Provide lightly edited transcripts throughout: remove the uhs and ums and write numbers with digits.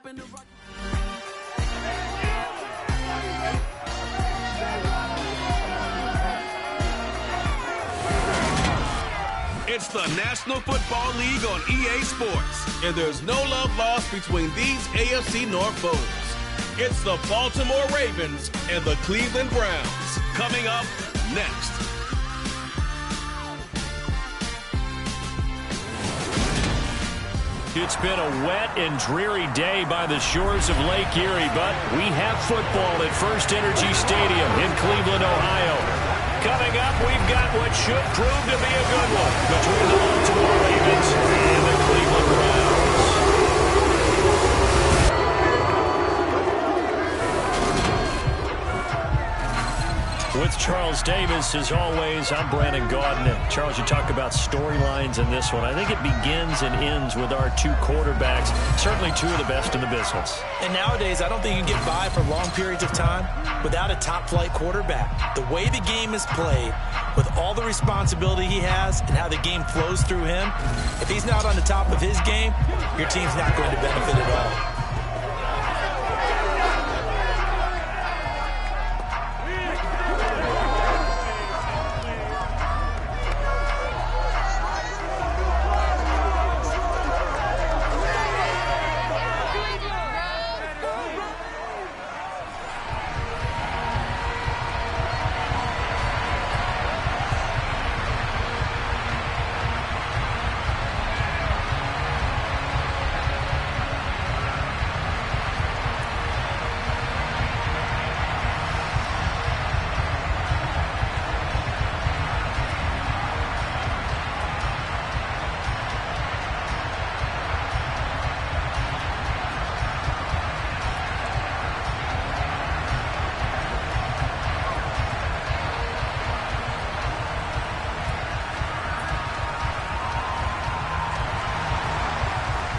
in the right. It's the National Football League on EA Sports, and there's no love lost between these AFC North foes. It's the Baltimore Ravens and the Cleveland Browns. Coming up next. It's been a wet and dreary day by the shores of Lake Erie, but we have football at First Energy Stadium in Cleveland, Ohio. Coming up, we've got what should prove to be a good one between the Baltimore Ravens and the Cleveland Browns. With Charles Davis, as always, I'm Brandon Gaudin. Charles, you talk about storylines in this one. I think it begins and ends with our two quarterbacks, certainly two of the best in the business. And nowadays, I don't think you can get by for long periods of time without a top-flight quarterback. The way the game is played, with all the responsibility he has and how the game flows through him, if he's not on the top of his game, your team's not going to benefit at all.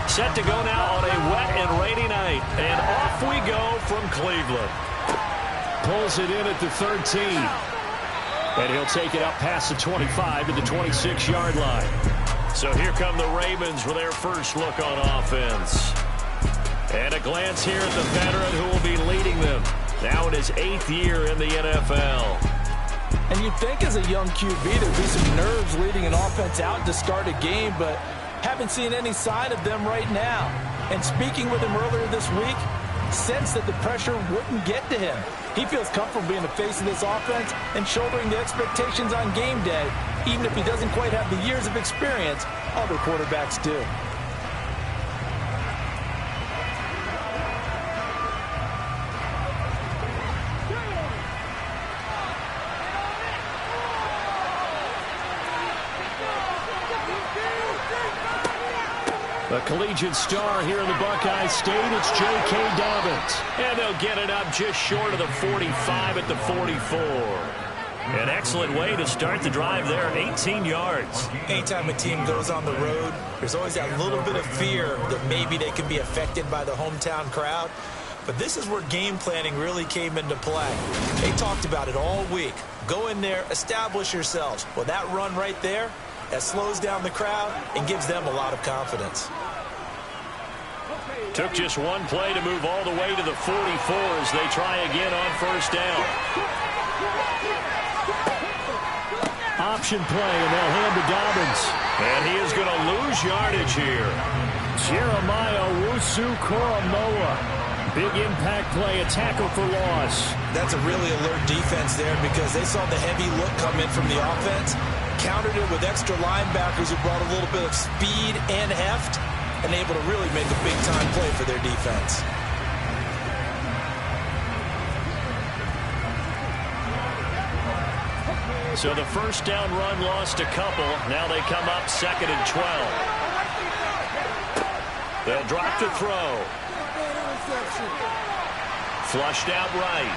Set to go now on a wet and rainy night. And off we go from Cleveland. Pulls it in at the 13. And he'll take it up past the 25 to the 26-yard line. So here come the Ravens with their first look on offense. And a glance here at the veteran who will be leading them. Now in his 8th year in the NFL. And you'd think as a young QB there'd be some nerves leading an offense out to start a game, but haven't seen any sign of them right now. And speaking with him earlier this week, sensed that the pressure wouldn't get to him. He feels comfortable being the face of this offense and shouldering the expectations on game day, even if he doesn't quite have the years of experience other quarterbacks do. A collegiate star here in the Buckeye State, it's J.K. Dobbins. And they'll get it up just short of the 45 at the 44. An excellent way to start the drive there, 18 yards. Anytime a team goes on the road, there's always that little bit of fear that maybe they can be affected by the hometown crowd. But this is where game planning really came into play. They talked about it all week. Go in there, establish yourselves. Well, that run right there, that slows down the crowd and gives them a lot of confidence. Took just one play to move all the way to the 44 as they try again on first down. Option play, and they'll hand to Dobbins. And he is going to lose yardage here. Jeremiah Owusu-Koramoah. Big impact play, a tackle for loss. That's a really alert defense there because they saw the heavy look come in from the offense, countered it with extra linebackers who brought a little bit of speed and heft, and able to really make a big-time play for their defense. So the first down run lost a couple. Now they come up 2nd and 12. They'll drop to throw. Flushed out right.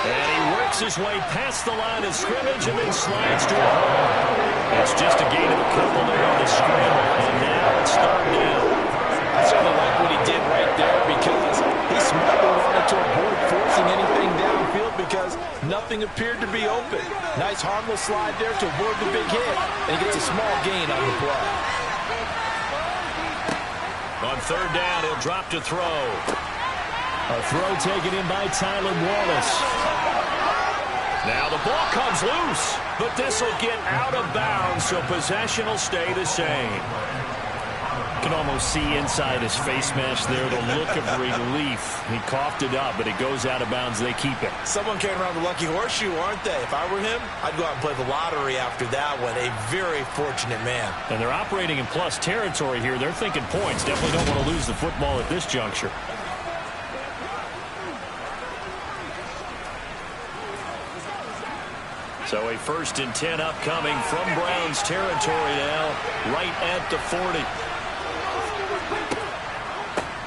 And he works his way past the line of scrimmage and then slides to a hole. It's just a gain of a couple there on the scramble. And now it's 3rd down. I certainly like what he did right there because he smartly wanted to avoid forcing anything downfield because nothing appeared to be open. Nice harmless slide there to avoid the big hit, and he gets a small gain on the play. On third down, he'll drop to throw. A throw taken in by Tyler Wallace. Now the ball comes loose, but this will get out of bounds, so possession will stay the same. You can almost see inside his face mask there the look of relief. He coughed it up, but it goes out of bounds. They keep it. Someone came around the lucky horseshoe, aren't they? If I were him, I'd go out and play the lottery after that one. A very fortunate man. And they're operating in plus territory here. They're thinking points. Definitely don't want to lose the football at this juncture. So a 1st and 10 upcoming from Browns territory now, right at the 40.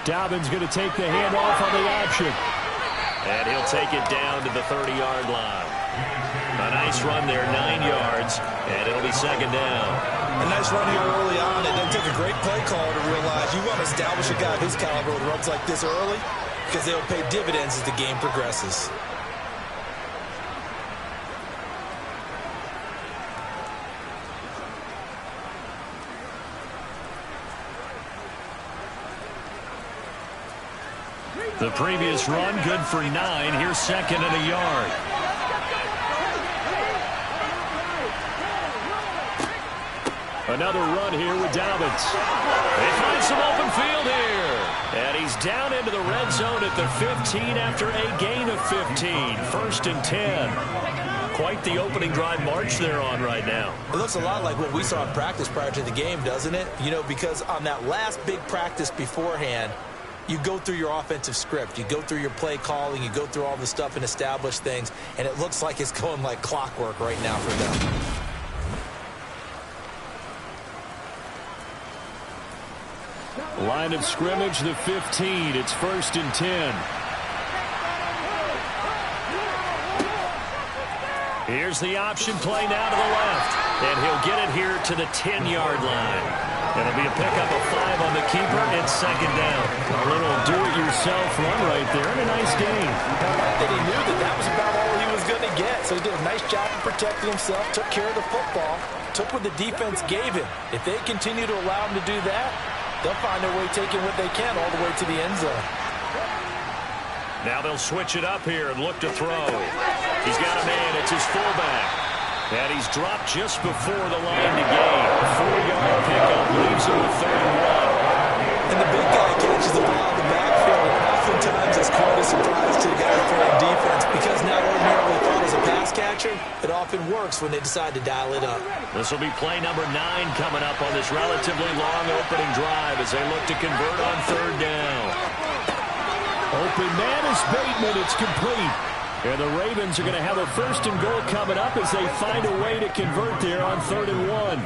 Dobbins going to take the handoff on the option. And he'll take it down to the 30-yard line. A nice run there, 9 yards, and it'll be 2nd down. A nice run here early on. It doesn't take a great play caller to realize you want to establish a guy of his caliber with runs like this early because they'll pay dividends as the game progresses. The previous run, good for 9. Here's 2nd and a yard. Another run here with Dobbins. They find some open field here. And he's down into the red zone at the 15 after a gain of 15. 1st and 10. Quite the opening drive march they're on right now. It looks a lot like what we saw in practice prior to the game, doesn't it? You know, because on that last big practice beforehand, you go through your offensive script. You go through your play calling. You go through all the stuff and establish things. And it looks like it's going like clockwork right now for them. Line of scrimmage, the 15. It's 1st and 10. Here's the option play now to the left. And he'll get it here to the 10-yard line. It'll be a pickup of 5 on the keeper. It's 2nd down. A little do-it-yourself run right there and a nice gain. That he knew that was about all he was going to get. So he did a nice job of protecting himself, took care of the football, took what the defense gave him. If they continue to allow him to do that, they'll find their way taking what they can all the way to the end zone. Now they'll switch it up here and look to throw. He's got a man. It's his fullback. And he's dropped just before the line to gain. 4-yard pickup leaves him with 3rd and 1. And the big guy catches the ball in the backfield. And oftentimes it's quite a surprise to the guy playing defense because not ordinarily thought as a pass catcher. It often works when they decide to dial it up. This will be play number 9 coming up on this relatively long opening drive as they look to convert on 3rd down. Open man is Bateman. It's complete. And the Ravens are going to have a 1st and goal coming up as they find a way to convert there on 3rd and 1.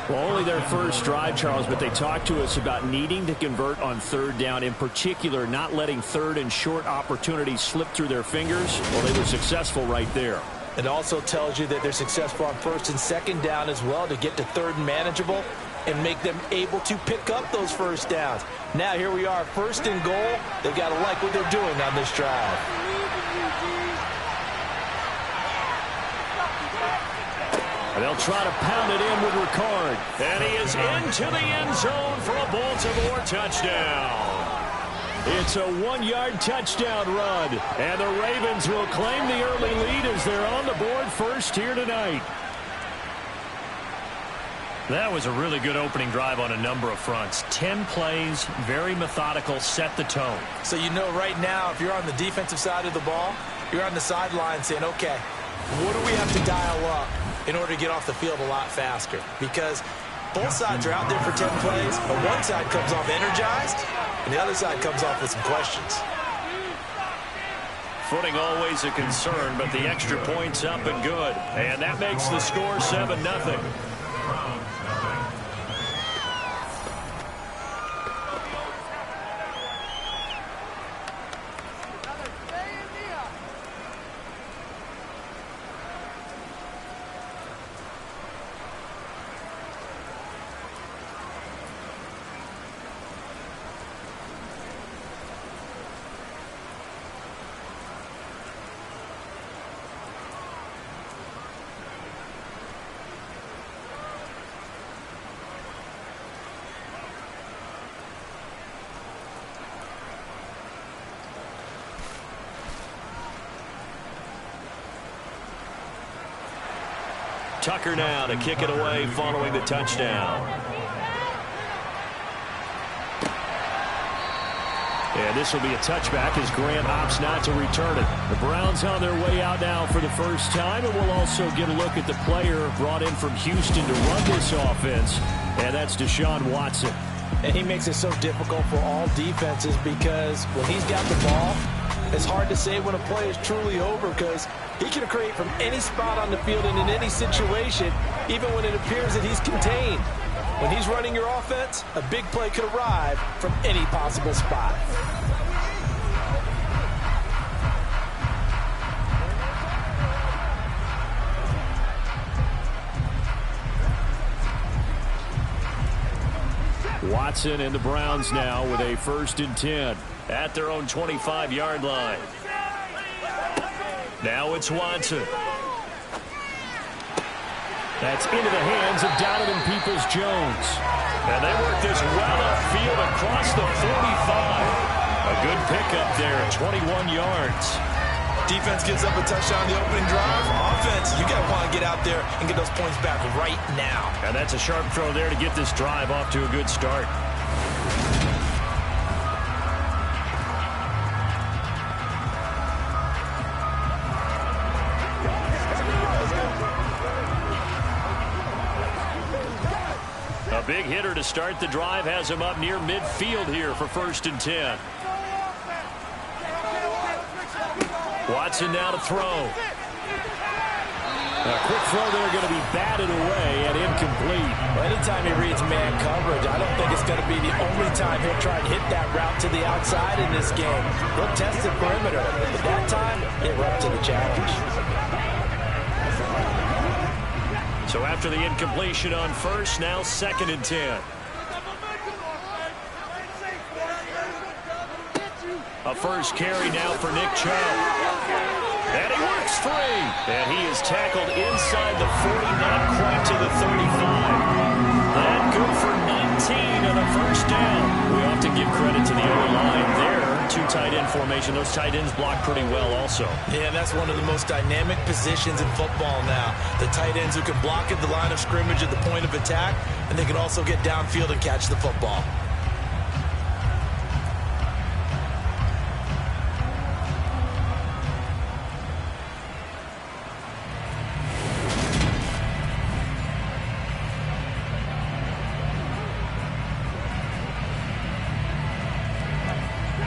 Well, only their first drive, Charles, but they talked to us about needing to convert on 3rd down, in particular not letting 3rd and short opportunities slip through their fingers. Well, they were successful right there. It also tells you that they're successful on 1st and 2nd down as well to get to 3rd and manageable and make them able to pick up those 1st downs. Now here we are, 1st and goal. They've got to like what they're doing on this drive. They'll try to pound it in with Ricard. And he is into the end zone for a Baltimore touchdown. It's a 1-yard touchdown run. And the Ravens will claim the early lead as they're on the board first here tonight. That was a really good opening drive on a number of fronts. 10 plays, very methodical, set the tone. So you know right now, if you're on the defensive side of the ball, you're on the sideline saying, okay, what do we have to dial up in order to get off the field a lot faster? Because both sides are out there for 10 plays, but one side comes off energized, and the other side comes off with some questions. Footing always a concern, but the extra point's up and good. And that makes the score 7-0. Tucker now to kick it away following the touchdown. And this will be a touchback as Grant opts not to return it. The Browns on their way out now for the first time, and we'll also get a look at the player brought in from Houston to run this offense, and that's Deshaun Watson. And he makes it so difficult for all defenses because when he's got the ball, it's hard to say when a play is truly over because he can create from any spot on the field and in any situation, even when it appears that he's contained. When he's running your offense, a big play could arrive from any possible spot. Watson and the Browns now with a 1st and 10 at their own 25-yard line. Now it's Watson. That's into the hands of Donovan Peoples-Jones. And they work this well upfield across the 45. A good pickup there, 21 yards. Defense gives up a touchdown on the opening drive. Offense, you got to want to get out there and get those points back right now. And that's a sharp throw there to get this drive off to a good start. A big hitter to start the drive has him up near midfield here for 1st and 10. Watson now to throw. A quick throw there going to be batted away and incomplete. Well, anytime he reads man coverage, I don't think it's going to be the only time he'll try and hit that route to the outside in this game. He'll test the perimeter, but that time, they were up to the challenge. So after the incompletion on 1st, now 2nd and 10. A first carry now for Nick Chubb. And he works free. And he is tackled inside the 40, not quite to the 35. And good for 19 and a 1st down. We often give credit to the O-line there. 2 tight end formation. Those tight ends block pretty well also. Yeah, that's one of the most dynamic positions in football now. The tight ends who can block at the line of scrimmage at the point of attack, and they can also get downfield and catch the football.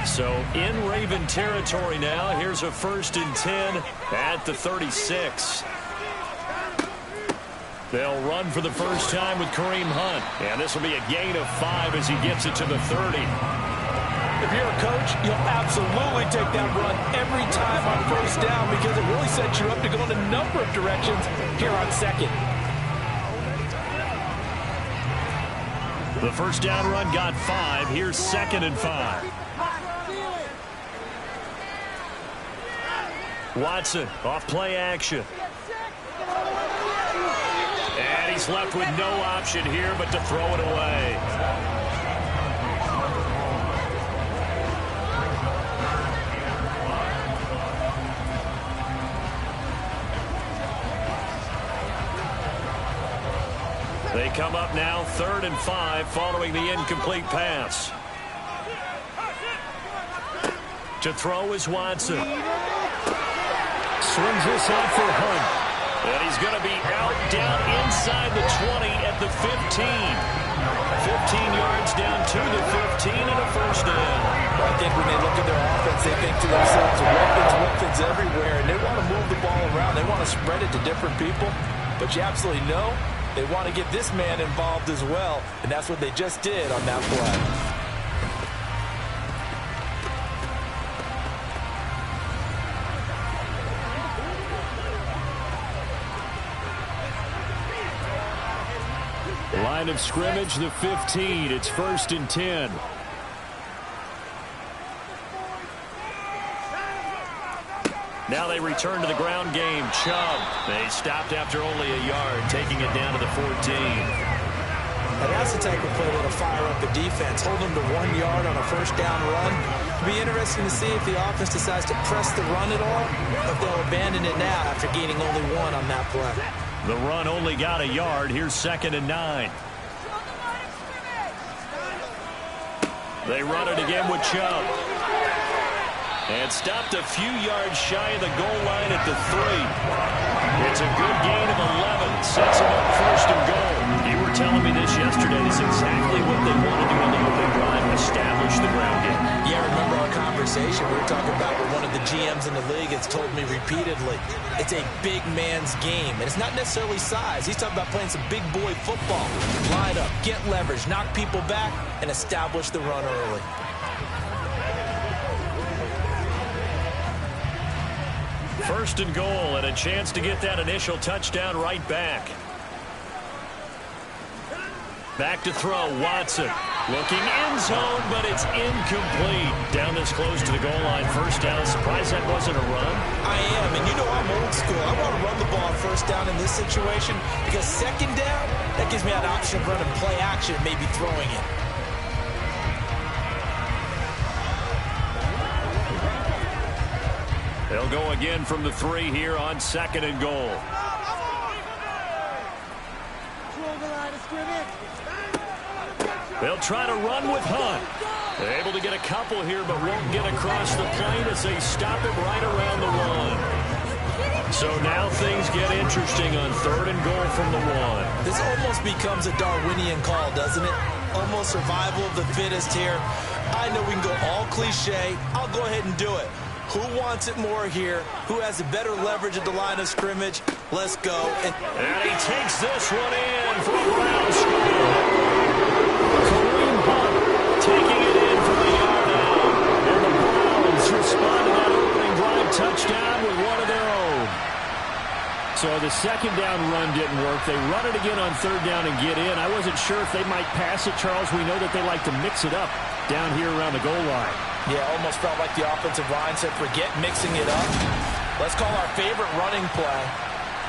So in Raven territory now. Here's a 1st and 10 at the 36. They'll run for the first time with Kareem Hunt. And this will be a gain of 5 as he gets it to the 30. If you're a coach, you'll absolutely take that run every time on 1st down because it really sets you up to go in a number of directions here on 2nd. The 1st down run got 5. Here's 2nd and 5. Watson off play action. And he's left with no option here but to throw it away. They come up now 3rd and 5 following the incomplete pass. To throw is Watson. Swings this out for Hunt. And he's going to be out down inside the 20 at the 15. 15 yards down to the 15 and a 1st down. Well, I think when they look at their offense, they think to themselves, weapons everywhere, and they want to move the ball around. They want to spread it to different people. But you absolutely know they want to get this man involved as well, and that's what they just did on that play. Line of scrimmage, the 15. It's 1st and 10. Now they return to the ground game. Chubb. They stopped after only a yard, taking it down to the 14. And that's the type of play that'll fire up the defense. Hold them to 1 yard on a 1st down run. It'll be interesting to see if the offense decides to press the run at all, or if they'll abandon it now after gaining only 1 on that play. The run only got a yard. Here's 2nd and 9. They run it again with Chubb. And stopped a few yards shy of the goal line at the 3. It's a good gain of 11. Sets them up 1st and goal. You were telling me this yesterday. It's exactly what they want to do on the opening drive, establish the ground game. Yeah, remember our conversation we were talking about with one of the GMs in the league has told me repeatedly, it's a big man's game. And it's not necessarily size. He's talking about playing some big boy football. Line up, get leverage, knock people back, and establish the run early. First and goal, and a chance to get that initial touchdown right back. Back to throw, Watson. Looking end zone, but it's incomplete. Down this close to the goal line, 1st down. Surprised that wasn't a run? I am, and you know I'm old school. I want to run the ball 1st down in this situation because 2nd down, that gives me an option of running play action, maybe throwing it. They'll go again from the 3 here on 2nd and goal. They'll try to run with Hunt. They're able to get a couple here, but won't get across the plane as they stop him right around the 1. So now things get interesting on 3rd and goal from the 1. This almost becomes a Darwinian call, doesn't it? Almost survival of the fittest here. I know we can go all cliche. I'll go ahead and do it. Who wants it more here? Who has a better leverage at the line of scrimmage? Let's go. And he takes this one in for a ground score. Kareem Hunt taking it in for the yard out. And the Browns respond to that opening drive touchdown with one of their own. So the 2nd down run didn't work. They run it again on 3rd down and get in. I wasn't sure if they might pass it, Charles. We know that they like to mix it up down here around the goal line. Yeah, almost felt like the offensive line said, forget mixing it up. Let's call our favorite running play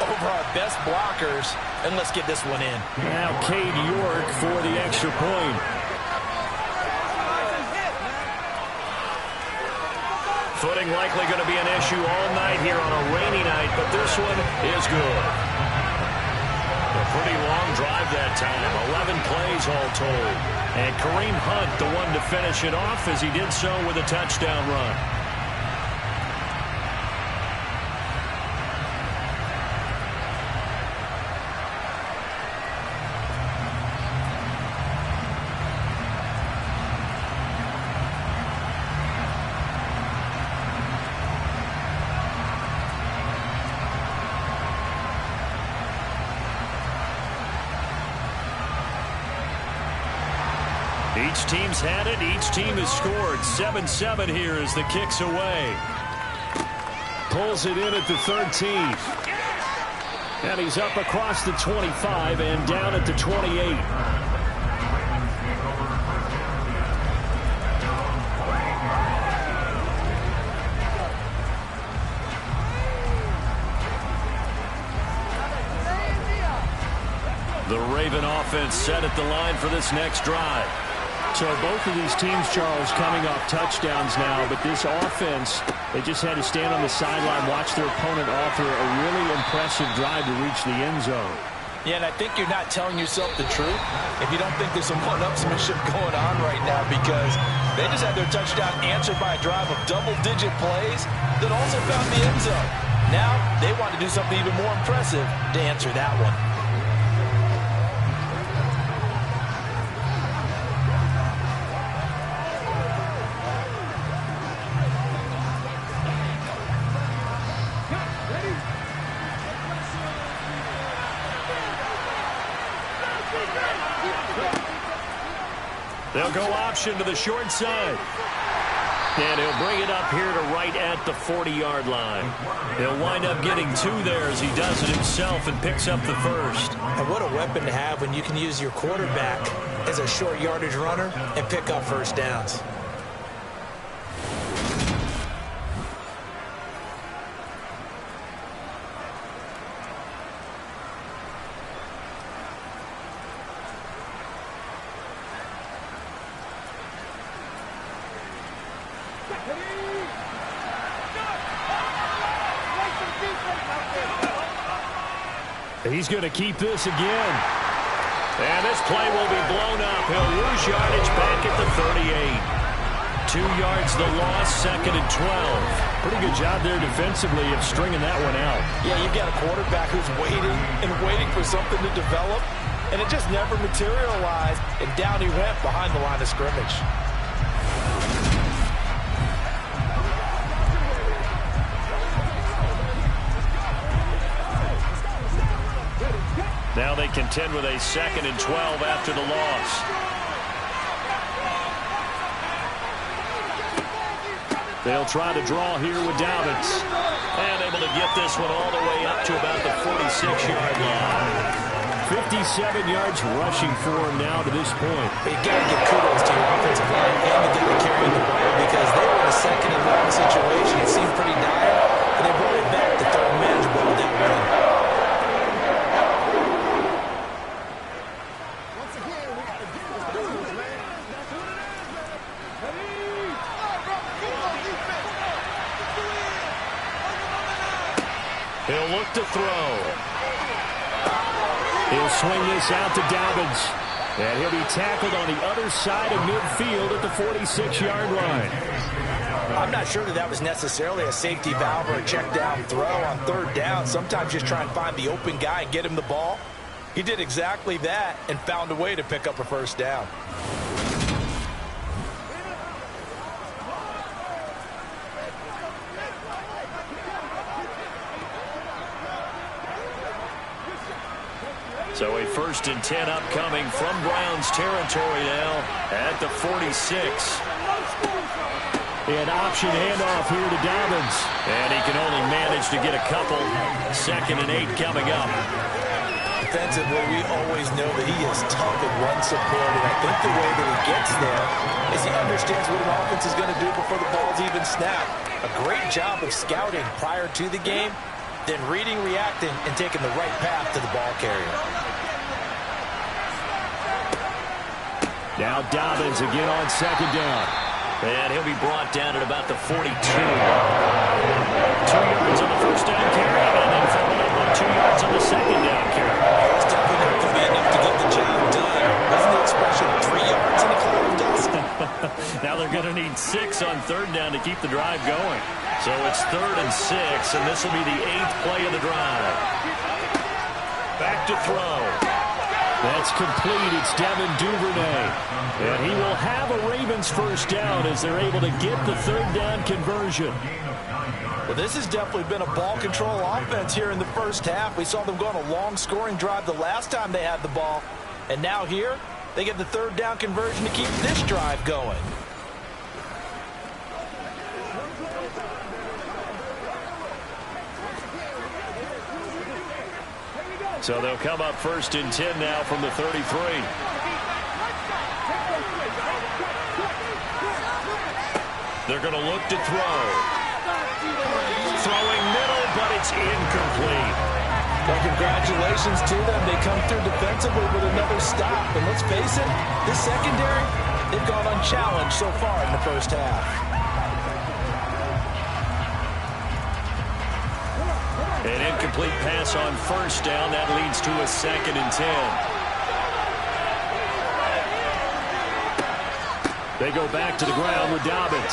over our best blockers, and let's get this one in. Now Cade York for the extra point. Footing likely going to be an issue all night here on a rainy night, but this one is good. A pretty long drive that time, 11 plays all told. And Kareem Hunt, the one to finish it off as he did so with a touchdown run. Each team's had it. Each team has scored. 7-7 here as the kick's away. Pulls it in at the 13. And he's up across the 25 and down at the 28. The Raven offense set at the line for this next drive. So both of these teams, Charles, coming off touchdowns now, but this offense, they just had to stand on the sideline, watch their opponent offer a really impressive drive to reach the end zone. Yeah, and I think you're not telling yourself the truth if you don't think there's some one-upsmanship going on right now, because they just had their touchdown answered by a drive of double-digit plays that also found the end zone. Now they want to do something even more impressive to answer that one. They'll go option to the short side. And he'll bring it up here to right at the 40-yard line. He'll wind up getting 2 there as he does it himself and picks up the first. And what a weapon to have when you can use your quarterback as a short yardage runner and pick up first downs. He's going to keep this again. And this play will be blown up. He'll lose yardage back at the 38. 2 yards the loss, 2nd and 12. Pretty good job there defensively of stringing that one out. Yeah, you've got a quarterback who's waiting and waiting for something to develop, and it just never materialized, and down he went behind the line of scrimmage. Now they contend with a 2nd and 12 after the loss. They'll try to draw here with Dobbins. And able to get this one all the way up to about the 46-yard line. 57 yards rushing for him now to this point. You got to give kudos to your offensive line and the guy carrying the ball, because they were in a 2nd and long situation. It seemed pretty dire, but they brought it back to throw a manageable down. He'll look to throw. He'll swing this out to Dobbins. And he'll be tackled on the other side of midfield at the 46-yard line. I'm not sure that was necessarily a safety valve or a check down throw on 3rd down. Sometimes just try and find the open guy and get him the ball. He did exactly that and found a way to pick up a 1st down. So a 1st and 10 upcoming from Browns territory now at the 46. An option handoff here to Dobbins. And he can only manage to get a couple. 2nd and 8 coming up. Defensively, we always know that he is tough in run support, and I think the way that he gets there is he understands what an offense is going to do before the ball's even snapped. A great job of scouting prior to the game, then reading, reacting, and taking the right path to the ball carrier. Now Dobbins again on 2nd down. And he'll be brought down at about the 42. 2 yards on the 1st down carry, and then followed up on 2 yards on the 2nd down carry. It's definitely not going to be enough to get the job done. Wasn't the expression 3 yards in a cloud of dust? Now they're going to need 6 on 3rd down to keep the drive going. So it's 3rd and 6, and this will be the 8th play of the drive. Back to throw. That's complete. It's Devin Duvernay. And he will have a Ravens 1st down as they're able to get the 3rd down conversion. Well, this has definitely been a ball control offense here in the 1st half. We saw them go on a long scoring drive the last time they had the ball. And now here, they get the 3rd down conversion to keep this drive going. So they'll come up 1st and 10 now from the 33. They're going to look to throw. Throwing middle, but it's incomplete. Well, congratulations to them. They come through defensively with another stop. And let's face it, this secondary, they've gone unchallenged so far in the 1st half. An incomplete pass on 1st down. That leads to a 2nd and 10. They go back to the ground with Dobbins.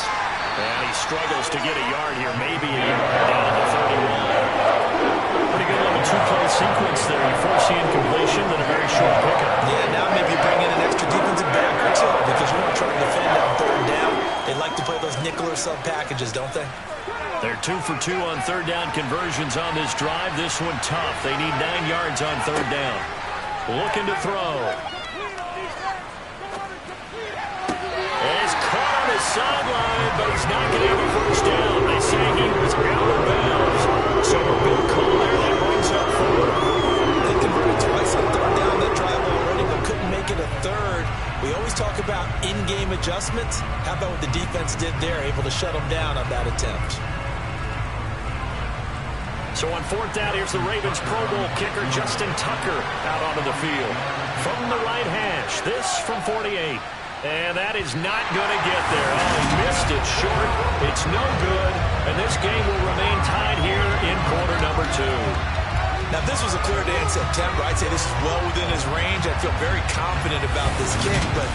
And he struggles to get a yard here. Maybe a yard down to the 31. Pretty good little 2-play sequence there. You force the incompletion, then a very short pickup. Yeah, now maybe bring in an extra defensive back or two, because you want to try to defend on 3rd down. They like to play those nickel or sub packages, don't they? They're 2 for 2 on 3rd down conversions on this drive. This one tough. They need 9 yards on 3rd down. Looking to throw. It's caught on his sideline, but he's not going to have a 1st down. They say he was out of bounds. So a good call there. That brings up 4. They converted twice on 3rd down that drive already, but couldn't make it a 3rd. We always talk about in-game adjustments. How about what the defense did there, able to shut them down on that attempt? So on 4th down, here's the Ravens Pro Bowl kicker, Justin Tucker, out onto the field. From the right hash, this from 48. And that is not going to get there. Oh, he missed it short. It's no good. And this game will remain tied here in quarter number 2. Now, if this was a clear day in September, I'd say this is well within his range. I'd feel very confident about this kick, but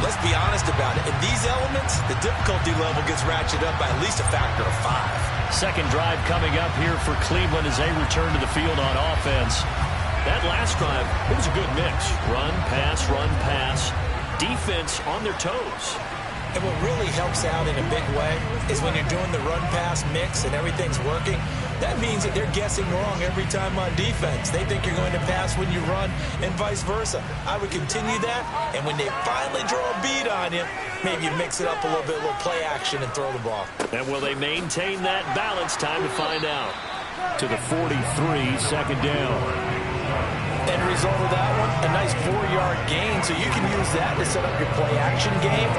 let's be honest about it. In these elements, the difficulty level gets ratcheted up by at least a factor of 5. Second drive coming up here for Cleveland as they return to the field on offense. That last drive, it was a good mix. Run, pass, defense on their toes. And what really helps out in a big way is when you're doing the run-pass mix and everything's working, that means that they're guessing wrong every time on defense. They think you're going to pass when you run and vice versa. I would continue that, and when they finally draw a bead on you, maybe you mix it up a little bit, a little play action, and throw the ball. And will they maintain that balance? Time to find out. To the 43, second down. End result of that one, a nice 4-yard gain, so you can use that to set up your play-action game,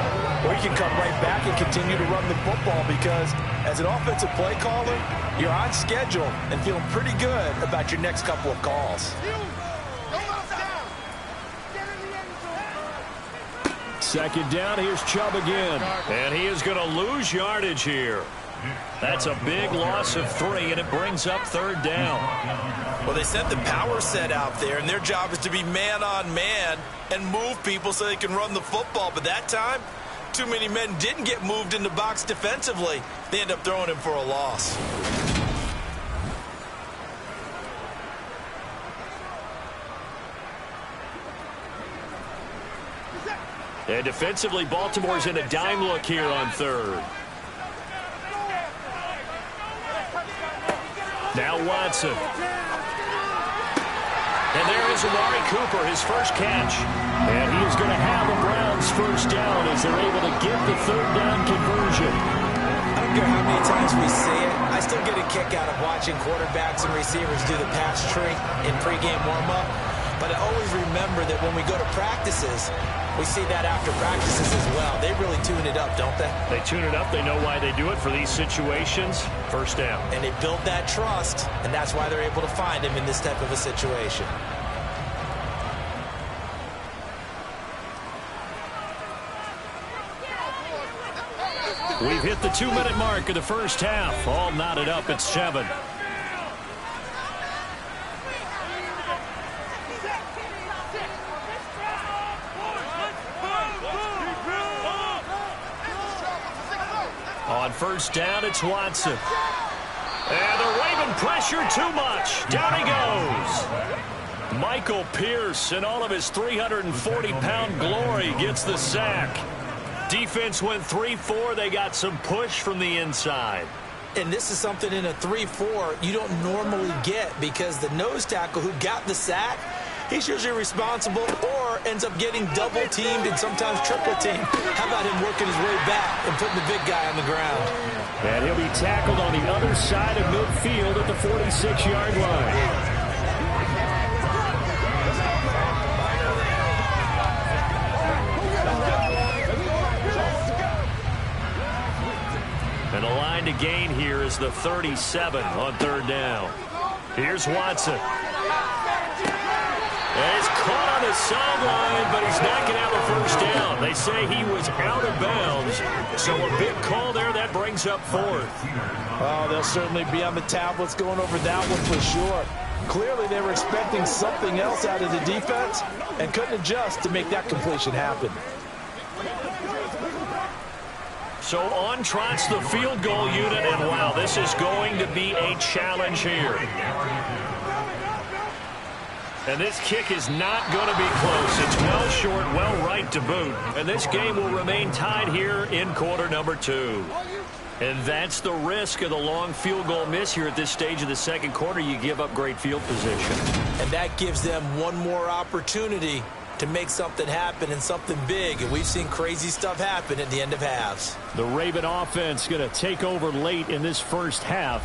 or you can come right back and continue to run the football because as an offensive play caller, you're on schedule and feeling pretty good about your next couple of calls. Second down, here's Chubb again. And he is going to lose yardage here. That's a big loss of 3, and it brings up third down. Well, they sent the power set out there, and their job is to be man-on-man and move people so they can run the football. But that time, too many men didn't get moved in the box defensively. They end up throwing him for a loss. And defensively, Baltimore's in a dime look here on third. Now Watson. And there is Amari Cooper, his first catch. And he is going to have the Browns first down as they're able to get the third down conversion. I don't care how many times we see it. I still get a kick out of watching quarterbacks and receivers do the pass tree in pregame warm-up. But I always remember that when we go to practices, we see that after practices as well. They really tune it up, don't they? They tune it up. They know why they do it for these situations. First down. And they build that trust, and that's why they're able to find him in this type of a situation. We've hit the 2-minute mark of the first half. All knotted up at 7. On first down, it's Watson. And the Raven pressure too much. Down he goes. Michael Pierce, in all of his 340-pound glory, gets the sack. Defense went 3-4. They got some push from the inside. And this is something in a 3-4 you don't normally get because the nose tackle who got the sack, he's usually responsible or ends up getting double-teamed and sometimes triple-teamed. How about him working his way back and putting the big guy on the ground? And he'll be tackled on the other side of midfield at the 46-yard line. And the line to gain here is the 37 on third down. Here's Watson. And he's caught on the sideline, but he's not going to have a first down. They say he was out of bounds. So a big call there. That brings up fourth. Oh, they'll certainly be on the tablets going over that one for sure. Clearly they were expecting something else out of the defense and couldn't adjust to make that completion happen. So on trots the field goal unit, and wow, this is going to be a challenge here. And this kick is not going to be close. It's well short, well right to boot. And this game will remain tied here in quarter number 2. And that's the risk of the long field goal miss here at this stage of the second quarter. You give up great field position. And that gives them one more opportunity to make something happen and something big. And we've seen crazy stuff happen at the end of halves. The Raven offense going to take over late in this first half.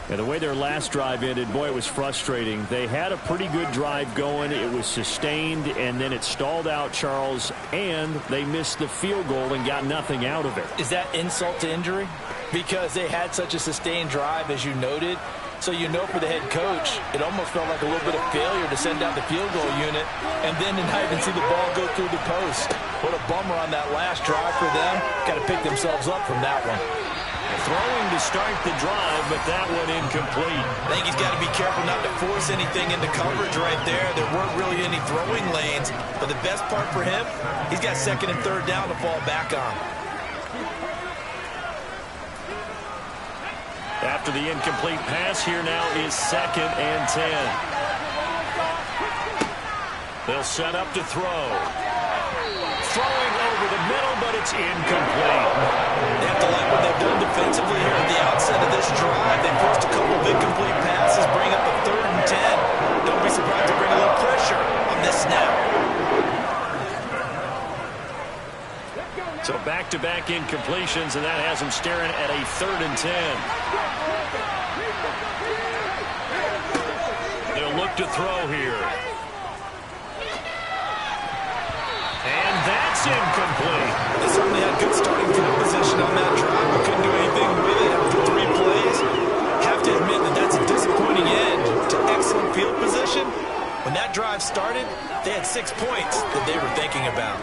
And the way their last drive ended, boy, it was frustrating. They had a pretty good drive going. It was sustained, and then it stalled out, Charles, and they missed the field goal and got nothing out of it. Is that insult to injury? Because they had such a sustained drive, as you noted. So you know for the head coach, it almost felt like a little bit of failure to send out the field goal unit and then to not even see the ball go through the post. What a bummer on that last drive for them. Got to pick themselves up from that one. Throwing to start the drive, but that one incomplete. I think he's got to be careful not to force anything into coverage right there. There weren't really any throwing lanes, but the best part for him, he's got second and third down to fall back on. After the incomplete pass, here now is 2nd and 10. They'll set up to throw. Throwing over the middle, but it's incomplete. They have to like what they've done defensively here at the outset of this drive. They forced a couple of incomplete passes, bring up a 3rd and 10. Don't be surprised to bring a little pressure on this snap. So back-to-back incompletions, and that has them staring at a 3rd and 10. They'll look to throw here. And that's incomplete. They certainly had good starting field position on that drive, but couldn't do anything with it after 3 plays. Have to admit that that's a disappointing end to excellent field position. When that drive started, they had 6 points that they were thinking about.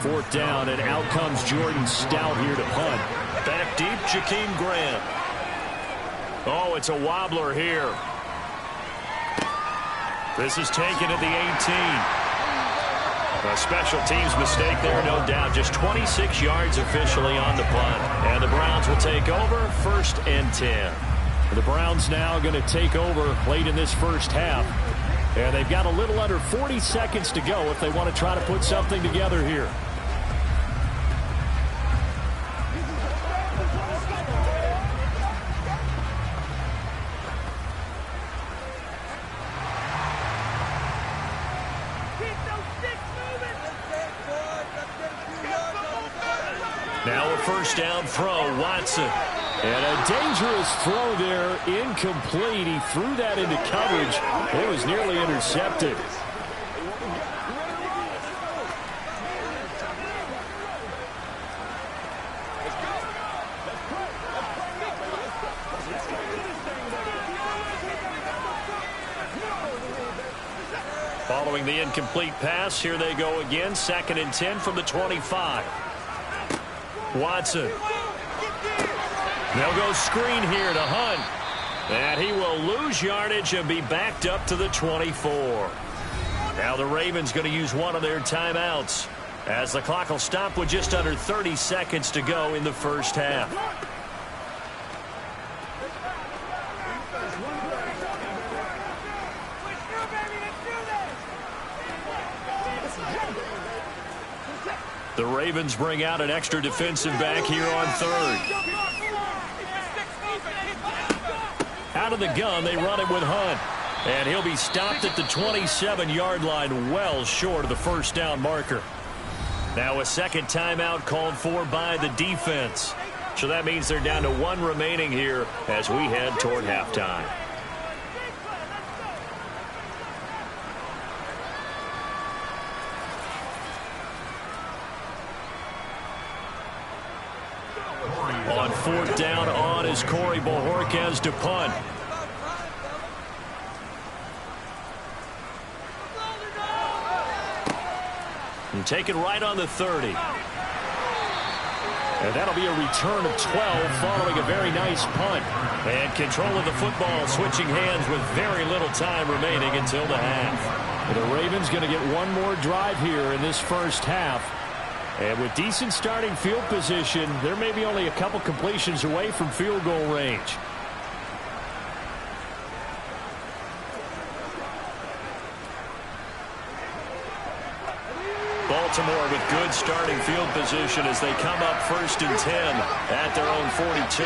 4th down, and out comes Jordan Stout here to punt. Back deep, Jakeem Grant. Oh, it's a wobbler here. This is taken at the 18. A special teams mistake there, no doubt. Just 26 yards officially on the punt. And the Browns will take over, 1st and 10. The Browns now going to take over late in this first half. And they've got a little under 40 seconds to go if they want to try to put something together here. Now a 1st down throw, Watson. And a dangerous throw there, incomplete. He threw that into coverage. It was nearly intercepted. Following the incomplete pass, here they go again. 2nd and 10 from the 25. Watson. They'll go screen here to Hunt. And he will lose yardage and be backed up to the 24. Now the Ravens going to use one of their timeouts, as the clock will stop with just under 30 seconds to go in the first half. The Ravens bring out an extra defensive back here on 3rd. Out of the gun, they run it with Hunt. And he'll be stopped at the 27-yard line, well short of the 1st down marker. Now a 2nd timeout called for by the defense. So that means they're down to 1 remaining here as we head toward halftime. On 4th down, on is Corey Bojorquez to punt. And taken right on the 30. And that'll be a return of 12 following a very nice punt. And control of the football switching hands with very little time remaining until the half. The Ravens going to get one more drive here in this first half. And with decent starting field position, there may be only a couple completions away from field goal range. Baltimore with good starting field position as they come up 1st and 10 at their own 42.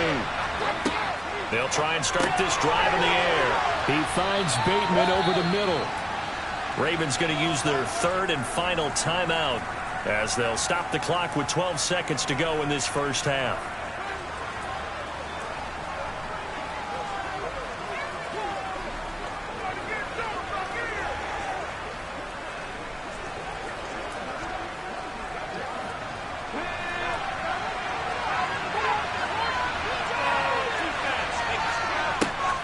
They'll try and start this drive in the air. He finds Bateman over the middle. Ravens going to use their 3rd and final timeout, as they'll stop the clock with 12 seconds to go in this first half.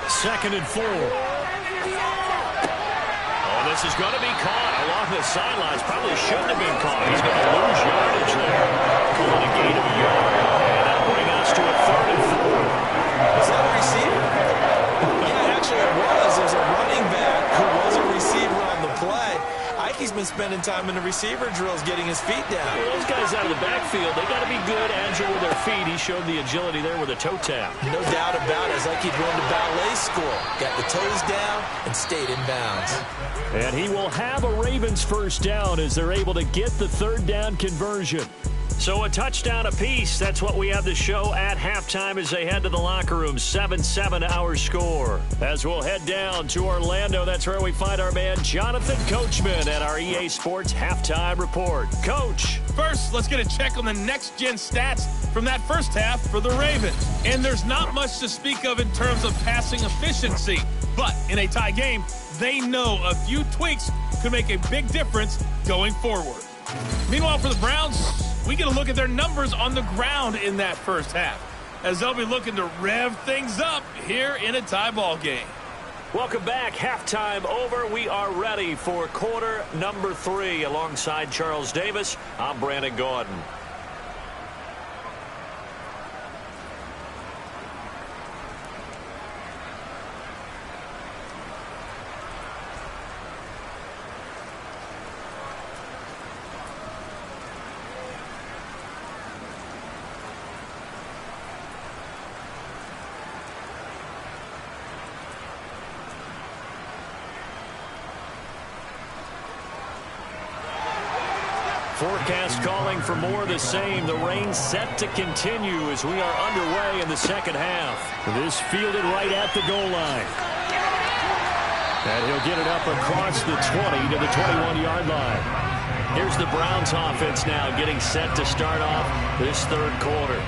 Second and 4. This is going to be caught along the sidelines. Probably shouldn't have been caught. He's going to lose yardage there. Calling a gain of a yard. And that'll bring us to a 3rd and 4. spending time in the receiver drills getting his feet down. Well, those guys out of the backfield, they got to be good, agile with their feet. He showed the agility there with a toe tap. No doubt about it. It's like he'd run to ballet school. Got the toes down and stayed in bounds. And he will have a Ravens first down as they're able to get the third down conversion. So a touchdown apiece. That's what we have to show at halftime as they head to the locker room. 7-7 our score. As we'll head down to Orlando, that's where we find our man Jonathan Coachman at our EA Sports Halftime Report. Coach. First, let's get a check on the next-gen stats from that first half for the Ravens. And there's not much to speak of in terms of passing efficiency. But in a tie game, they know a few tweaks could make a big difference going forward. Meanwhile, for the Browns, we get a look at their numbers on the ground in that first half, as they'll be looking to rev things up here in a tie ball game. Welcome back. Halftime over. We are ready for quarter number 3. Alongside Charles Davis, I'm Brandon Gordon. Forecast calling for more of the same. The rain set to continue as we are underway in the second half. This fielded right at the goal line. And he'll get it up across the 20 to the 21-yard line. Here's the Browns offense now getting set to start off this third quarter.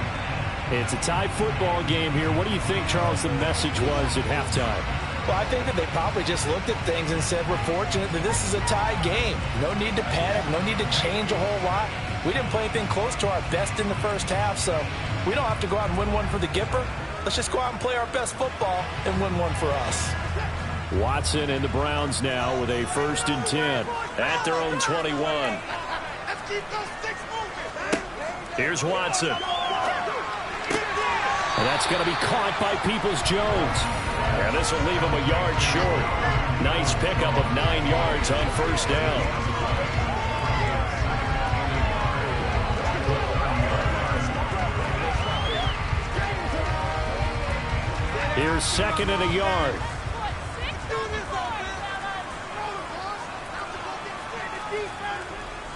It's a tie football game here. What do you think, Charles, the message was at halftime? Well, I think that they probably just looked at things and said, we're fortunate that this is a tie game. No need to panic. No need to change a whole lot. We didn't play anything close to our best in the first half, so we don't have to go out and win one for the Gipper. Let's just go out and play our best football and win one for us. Watson and the Browns now with a 1st and 10 at their own 21. Let's keep those sticks moving. Here's Watson. And that's going to be caught by Peoples-Jones. And this will leave him a yard short. Nice pickup of 9 yards on first down. Here's 2nd and a yard.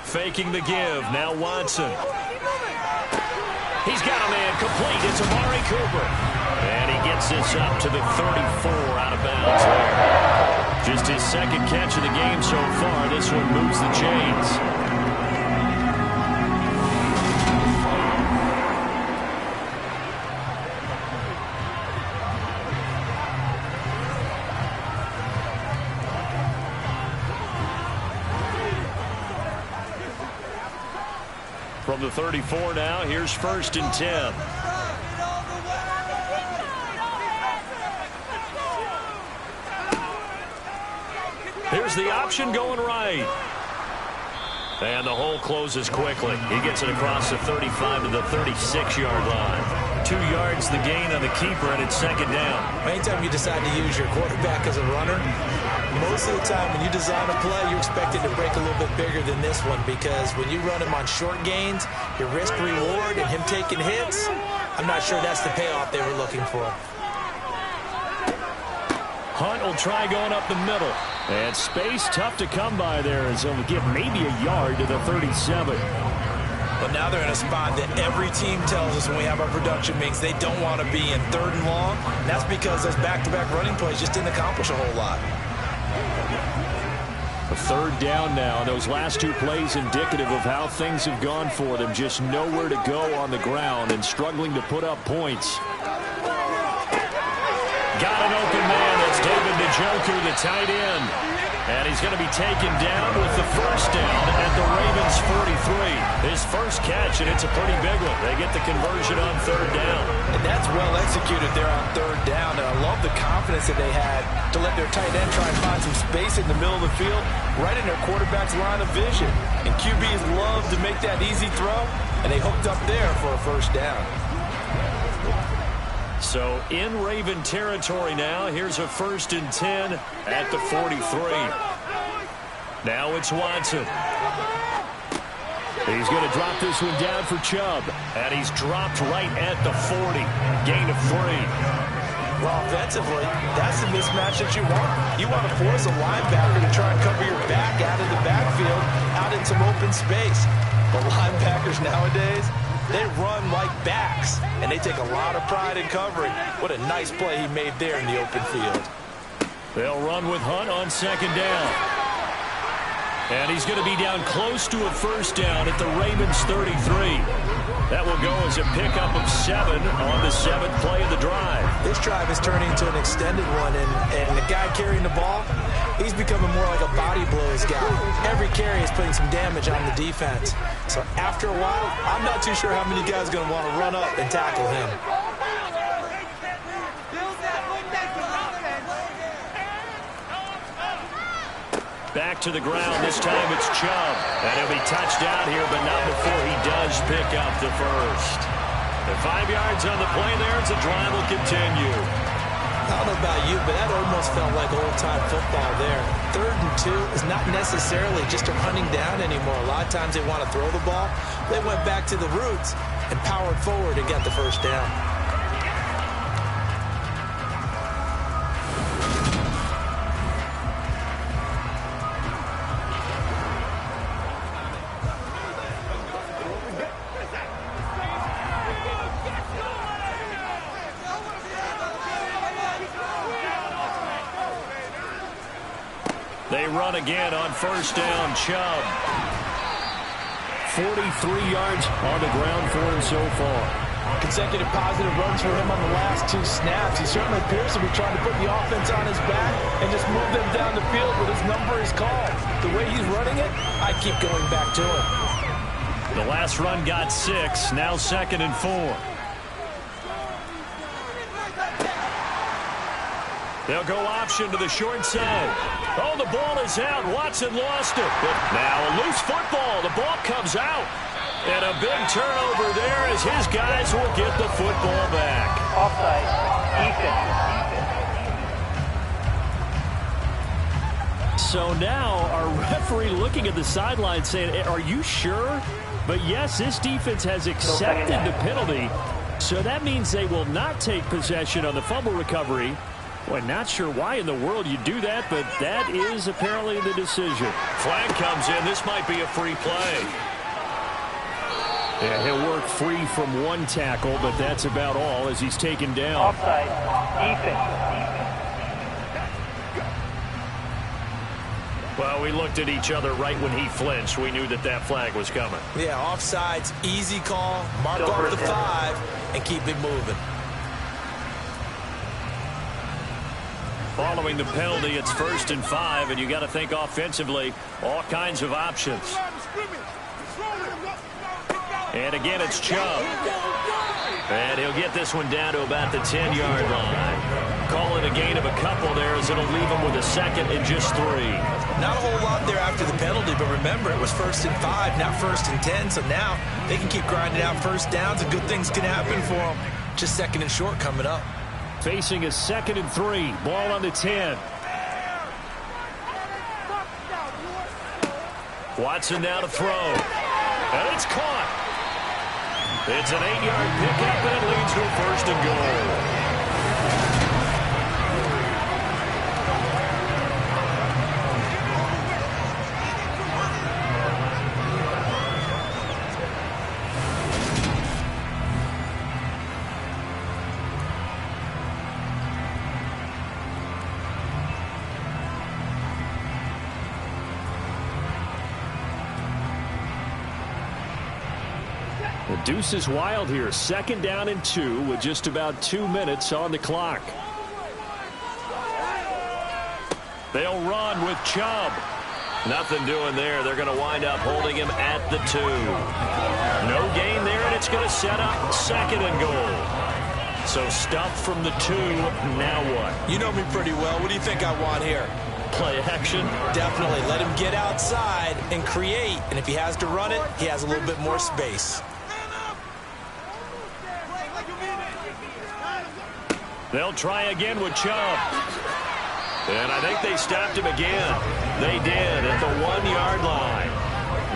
Faking the give. Now Watson. He's got a man complete. It's Amari Cooper. And he gets this up to the 34 out of bounds there. Just his 2nd catch of the game so far. This one moves the chains. From the 34 now, here's 1st and 10. Here's the option going right. And the hole closes quickly. He gets it across the 35 to the 36-yard line. 2 yards the gain on the keeper, and it's 2nd down. Anytime you decide to use your quarterback as a runner, most of the time when you design a play, you expect it to break a little bit bigger than this one, because when you run him on short gains, your risk-reward and him taking hits, I'm not sure that's the payoff they were looking for. Hunt will try going up the middle. And space tough to come by there as he'll give maybe a yard to the 37. But now they're in a spot that every team tells us when we have our production meetings they don't want to be in 3rd and long. And that's because those back-to-back running plays just didn't accomplish a whole lot. A 3rd down now. And those last 2 plays indicative of how things have gone for them. Just nowhere to go on the ground and struggling to put up points. Got an open man. That's David Njoku, the tight end. And he's going to be taken down with the first down at the Ravens 43. His first catch, and it's a pretty big one. They get the conversion on 3rd down. And that's well executed there on 3rd down. And I love the confidence that they had to let their tight end try and find some space in the middle of the field, right in their quarterback's line of vision. And QBs love to make that easy throw, and they hooked up there for a first down. So in Raven territory now. Here's a 1st and 10 at the 43. Now it's Watson. He's going to drop this one down for Chubb. And he's dropped right at the 40. Gain of 3. Well, offensively, that's the mismatch that you want. You want to force a linebacker to try and cover your back out of the backfield, out in some open space. But linebackers nowadays, they run like backs, and they take a lot of pride in covering. What a nice play he made there in the open field. They'll run with Hunt on 2nd down. And he's going to be down close to a first down at the Ravens 33. That will go as a pickup of 7 on the 7th play of the drive. This drive is turning into an extended one, and the guy carrying the ball, he's becoming more like a body blows guy. Every carry is putting some damage on the defense. So after a while, I'm not too sure how many guys are going to want to run up and tackle him. Back to the ground. This time it's Chubb. And he'll be touched down here, but not before he does pick up the first. The 5 yards on the play there as the drive will continue. I don't know about you, but that almost felt like old-time football there. 3rd and 2 is not necessarily just a running down anymore. A lot of times they want to throw the ball. They went back to the roots and powered forward and got the first down. They run again on 1st down. Chubb. 43 yards on the ground for him so far. Consecutive positive runs for him on the last 2 snaps. He certainly appears to be trying to put the offense on his back and just move them down the field, but his number is called. The way he's running it, I keep going back to him. The last run got 6. Now 2nd and 4. They'll go option to the short side. Oh, the ball is out. Watson lost it. But now a loose football. The ball comes out. And a big turnover there as his guys will get the football back. Offside. Defense. So now our referee looking at the sideline saying, are you sure? But yes, this defense has accepted the penalty. So that means they will not take possession on the fumble recovery. Well, not sure why in the world you do that, but that is apparently the decision. Flag comes in. This might be a free play. Yeah, he'll work free from 1 tackle, but that's about all as he's taken down. Offside. Defense. Well, we looked at each other right when he flinched. We knew that that flag was coming. Yeah, offsides, easy call, mark off the 5, and keep it moving. Following the penalty, it's 1st and 5, and you got to think offensively, all kinds of options. And again, it's Chubb. And he'll get this one down to about the 10-yard line. Call it a gain of a couple there as it'll leave him with a 2nd and just 3. Not a whole lot there after the penalty, but remember, it was 1st and 5, not 1st and 10, so now they can keep grinding out first downs, and good things can happen for them. Just 2nd and short coming up. Facing a 2nd and 3. Ball on the 10. Watson now to throw. And it's caught. It's an 8-yard pickup, and it leads to a 1st and goal. The deuce is wild here. 2nd down and 2 with just about 2 minutes on the clock. They'll run with Chubb. Nothing doing there. They're going to wind up holding him at the 2. No gain there, and it's going to set up 2nd and goal. So stuffed from the 2. Now what? You know me pretty well. What do you think I want here? Play action? Definitely. Let him get outside and create. And if he has to run it, he has a little bit more space. They'll try again with Chubb. And I think they stopped him again. They did at the 1-yard line.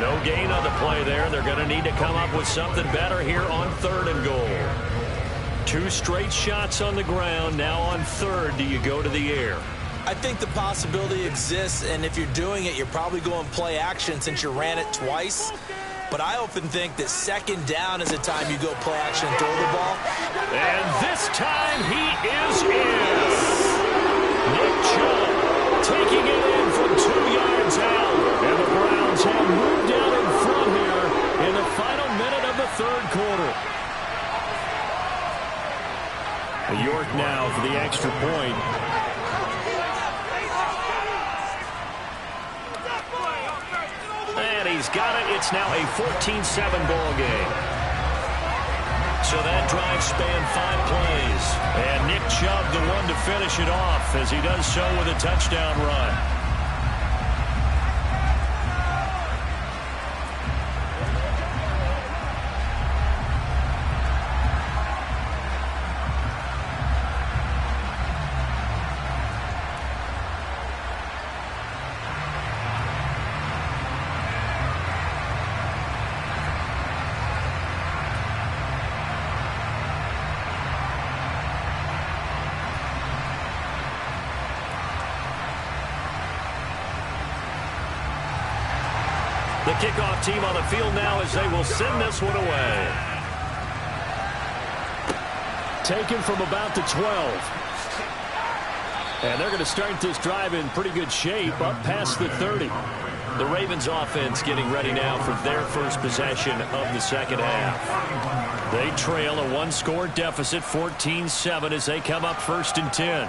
No gain on the play there. They're going to need to come up with something better here on 3rd and goal. 2 straight shots on the ground. Now on 3rd, do you go to the air? I think the possibility exists, and if you're doing it, you're probably going play action since you ran it twice. But I often think that 2nd down is the time you go play action and throw the ball. And this time he is in. Nick Chubb taking it in from 2 yards out. And the Browns have moved out in front here in the final minute of the 3rd quarter. York now for the extra point. And he's got it. It's now a 14-7 ball game. So that drive spanned 5 plays. And Nick Chubb the one to finish it off as he does so with a touchdown run. The kickoff team on the field now as they will send this one away. Taken from about the 12. And they're going to start this drive in pretty good shape up past the 30. The Ravens offense getting ready now for their first possession of the 2nd half. They trail a 1-score deficit, 14-7 as they come up 1st and 10.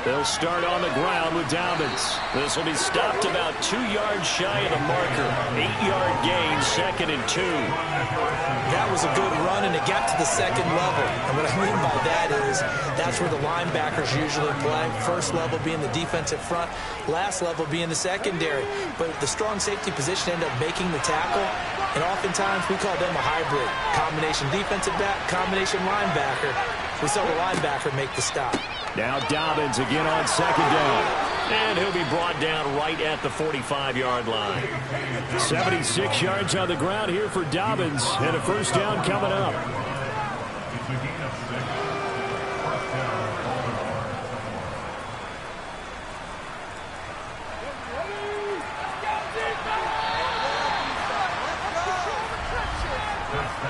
They'll start on the ground with Dobbins. This will be stopped about 2 yards shy of the marker. 8-yard gain, 2nd and 2. That was a good run, and it got to the 2nd level. And what I mean by that is that's where the linebackers usually play. First level being the defensive front, last level being the secondary. But the strong safety position ended up making the tackle, and oftentimes we call them a hybrid. Combination defensive back, combination linebacker. We saw the linebacker make the stop. Now Dobbins again on 2nd down. And he'll be brought down right at the 45-yard line. 76 yards on the ground here for Dobbins. And a 1st down coming up.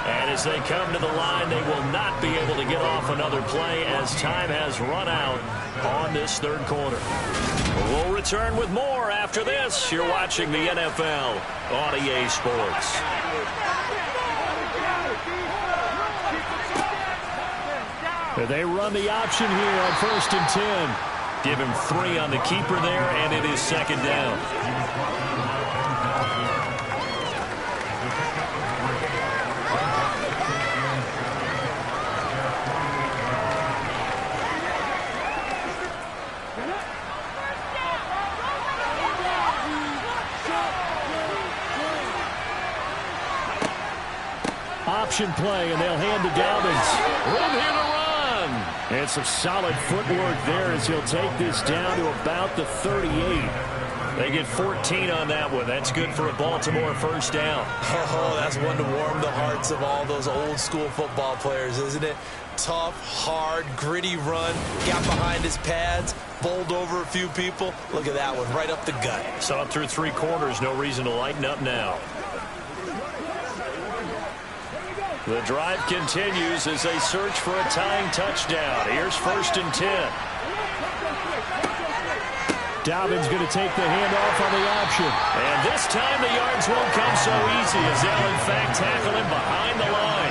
And as they come to the line, they will not be able to get off another play as time has run out on this 3rd quarter. We'll return with more after this. You're watching the NFL on EA Sports. They run the option here on 1st and 10. Give him 3 on the keeper there, and it is 2nd down. Option play, and they'll hand to Dobbins. Room here to run. And some solid footwork there as he'll take this down to about the 38. They get 14 on that one. That's good for a Baltimore 1st down. Oh, that's one to warm the hearts of all those old school football players, isn't it? Tough, hard, gritty run. Got behind his pads, bowled over a few people. Look at that one, right up the gut. Saw it through 3 quarters. No reason to lighten up now. The drive continues as they search for a tying touchdown. Here's 1st and 10. Dobbins going to take the handoff on the option. And this time the yards won't come so easy as they'll in fact tackle him behind the line.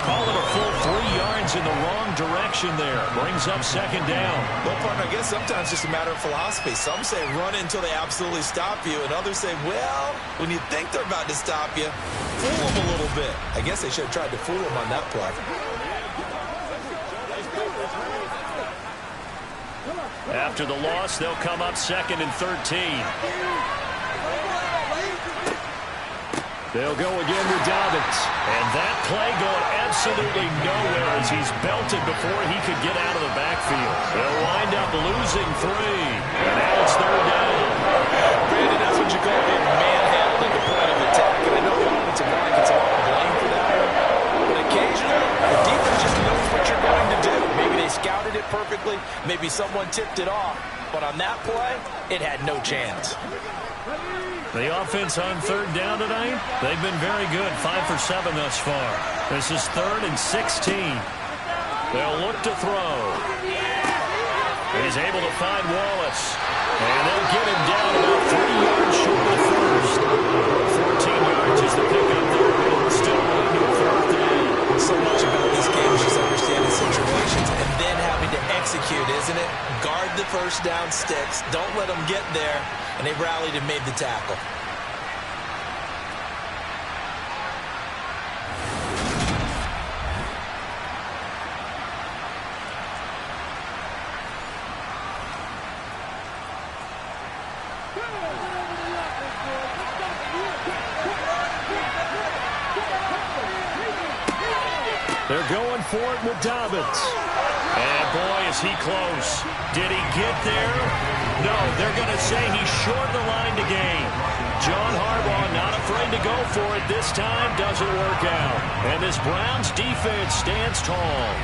call it a full 3 yards in the wrong direction there. Brings up second down. Well, partner, I guess sometimes it's just a matter of philosophy. Some say run until they absolutely stop you, and others say, well, when you think they're about to stop you, fool them a little bit. I guess they should have tried to fool them on that play. After the loss, they'll come up 2nd and 13. They'll go again with Dobbins. And that play going absolutely nowhere as he's belted before he could get out of the backfield. They'll wind up losing 3. And now it's 3rd down. Brandon, that's what you call getting manhandled at the point of attack. And I know the offensive line gets a lot of blame for that. But occasionally, the defense just knows what you're going to do. Maybe they scouted it perfectly. Maybe someone tipped it off. But on that play, it had no chance. The offense on 3rd down tonight, they've been very good. 5 for 7 thus far. This is 3rd and 16. They'll look to throw. He's able to find Wallace. And they'll get him down about 3 yards short of the first. 14 yards is the pickup there, but it's still only 4th down. So much about this game is just understanding situations and then having to execute, isn't it? Guard the first down sticks. Don't let them get there. And they rallied and made the tackle. They're going for it with Dobbins. And boy, is he close. Did he get there? No, they're going to say he's short the line to gain. John Harbaugh not afraid to go for it this time. Doesn't work out. And this Browns defense stands tall.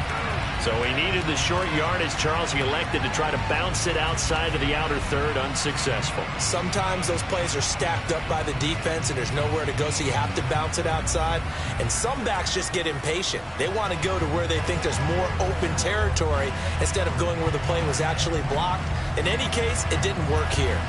So he needed the short yardage, Charles. He elected to try to bounce it outside of the outer third, unsuccessful. Sometimes those plays are stacked up by the defense and there's nowhere to go, so you have to bounce it outside. And some backs just get impatient. They want to go to where they think there's more open territory instead of going where the play was actually blocked. In any case, it didn't work here.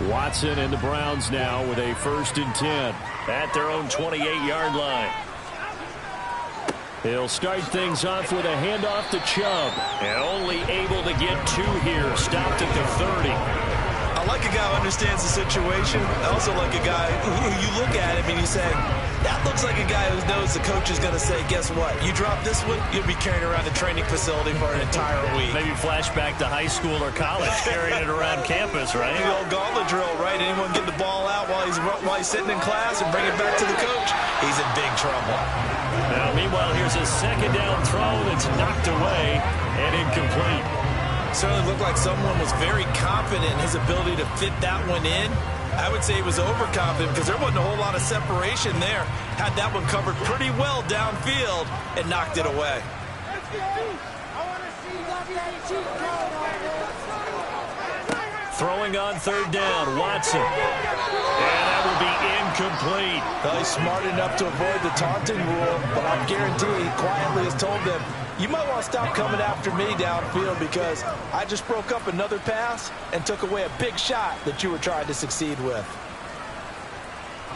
Watson and the Browns now with a 1st and 10 at their own 28-yard line. He'll start things off with a handoff to Chubb. And only able to get 2 here. Stopped at the 30. I like a guy who understands the situation. I also like a guy who you look at him and you say, that looks like a guy who knows the coach is going to say, guess what? You drop this one, you'll be carrying around the training facility for an entire week. Maybe flashback to high school or college, carrying it around campus, right? The old gauntlet drill, right? Anyone get the ball out while he's sitting in class and bring it back to the coach? He's in big trouble. Now, meanwhile, here's a 2nd down throw that's knocked away and incomplete. Certainly looked like someone was very confident in his ability to fit that one in. I would say he was overconfident because there wasn't a whole lot of separation there. Had that one covered pretty well downfield and knocked it away. Throwing on 3rd down, Watson. And that will be incomplete. Well, he's smart enough to avoid the taunting rule, but I guarantee he quietly has told them, you might want to stop coming after me downfield because I just broke up another pass and took away a big shot that you were trying to succeed with.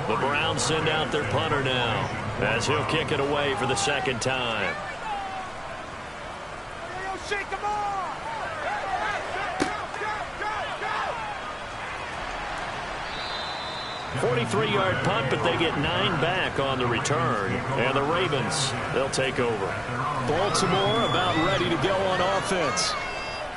The Browns send out their punter now as he'll kick it away for the 2nd time. Shake them off! 43-yard punt, but they get 9 back on the return. And the Ravens, they'll take over. Baltimore about ready to go on offense.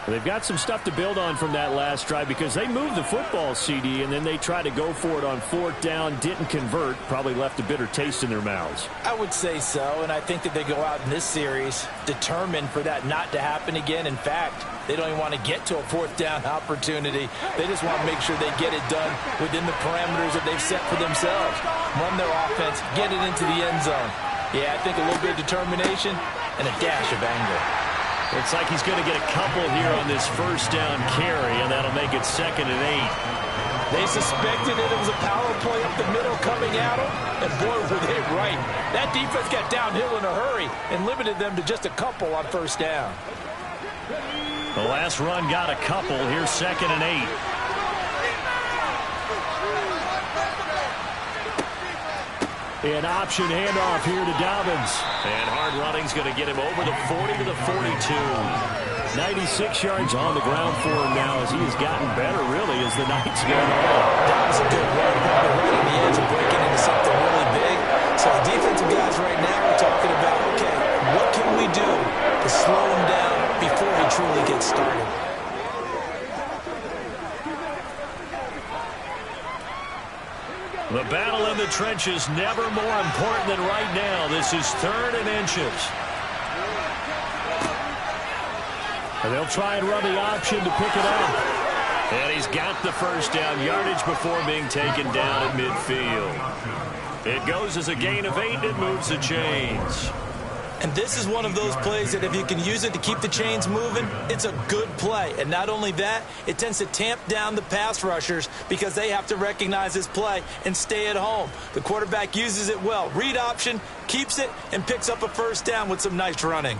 They've got some stuff to build on from that last drive because they moved the football, CD, and then they tried to go for it on 4th down, didn't convert, probably left a bitter taste in their mouths. I would say so, and I think that they go out in this series determined for that not to happen again. In fact, they don't even want to get to a 4th down opportunity. They just want to make sure they get it done within the parameters that they've set for themselves. Run their offense, get it into the end zone. Yeah, I think a little bit of determination and a dash of anger. Looks like he's going to get a couple here on this 1st down carry, and that'll make it 2nd and 8. They suspected that it was a power play up the middle coming at them, and boy, were they right. That defense got downhill in a hurry and limited them to just a couple on 1st down. The last run got a couple. Here's 2nd and 8. An option handoff here to Dobbins. And hard running's going to get him over the 40 to the 42. 96 yards on the ground for him now as he has gotten better, really, as the night's gone on. That was a good run, probably right on the edge of breaking into something really big. So the defensive guys right now are talking about, okay, what can we do to slow him down before he truly gets started? The battle in the trenches never more important than right now. This is 3rd and inches. And they'll try and run the option to pick it up. And he's got the first down yardage before being taken down at midfield. It goes as a gain of 8 and moves the chains. And this is one of those plays that if you can use it to keep the chains moving, it's a good play. And not only that, it tends to tamp down the pass rushers because they have to recognize this play and stay at home. The quarterback uses it well. Read option, keeps it, and picks up a first down with some nice running.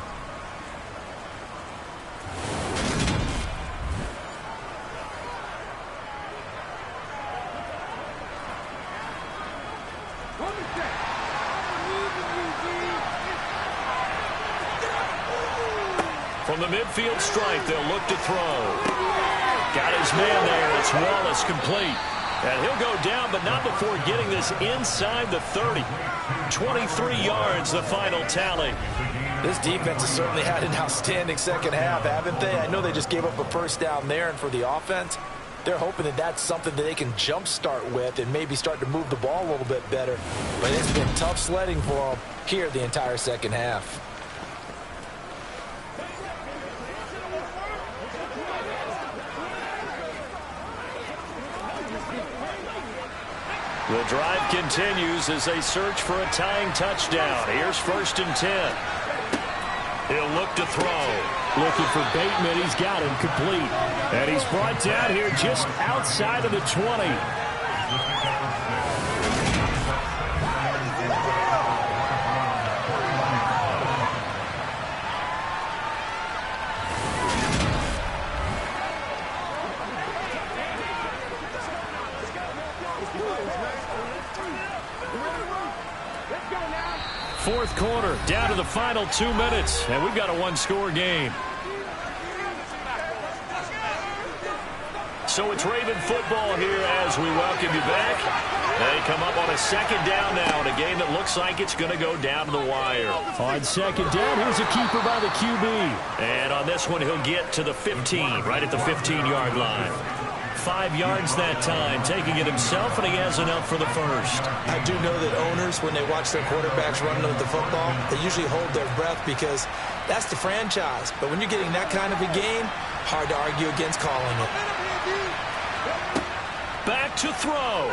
From the midfield stripe, they'll look to throw. Got his man there. It's Wallace complete. And he'll go down, but not before getting this inside the 30. 23 yards, the final tally. This defense has certainly had an outstanding second half, haven't they? I know they just gave up a first down there, and for the offense, they're hoping that that's something that they can jumpstart with and maybe start to move the ball a little bit better. But it's been tough sledding for them here the entire second half. The drive continues as they search for a tying touchdown. Here's 1st and 10. He'll look to throw. Looking for Bateman. He's got him complete. And he's brought down here just outside of the 20. Fourth quarter, down to the final 2 minutes, and we've got a one-score game. So it's Raven football here as we welcome you back. They come up on a 2nd down now in a game that looks like it's going to go down to the wire. On 2nd down, here's a keeper by the QB. And on this one, he'll get to the 15, right at the 15-yard line. 5 yards that time, taking it himself, and he has enough for the first. I do know that owners, when they watch their quarterbacks running with the football, they usually hold their breath because that's the franchise. But when you're getting that kind of a game, hard to argue against calling it. Back to throw.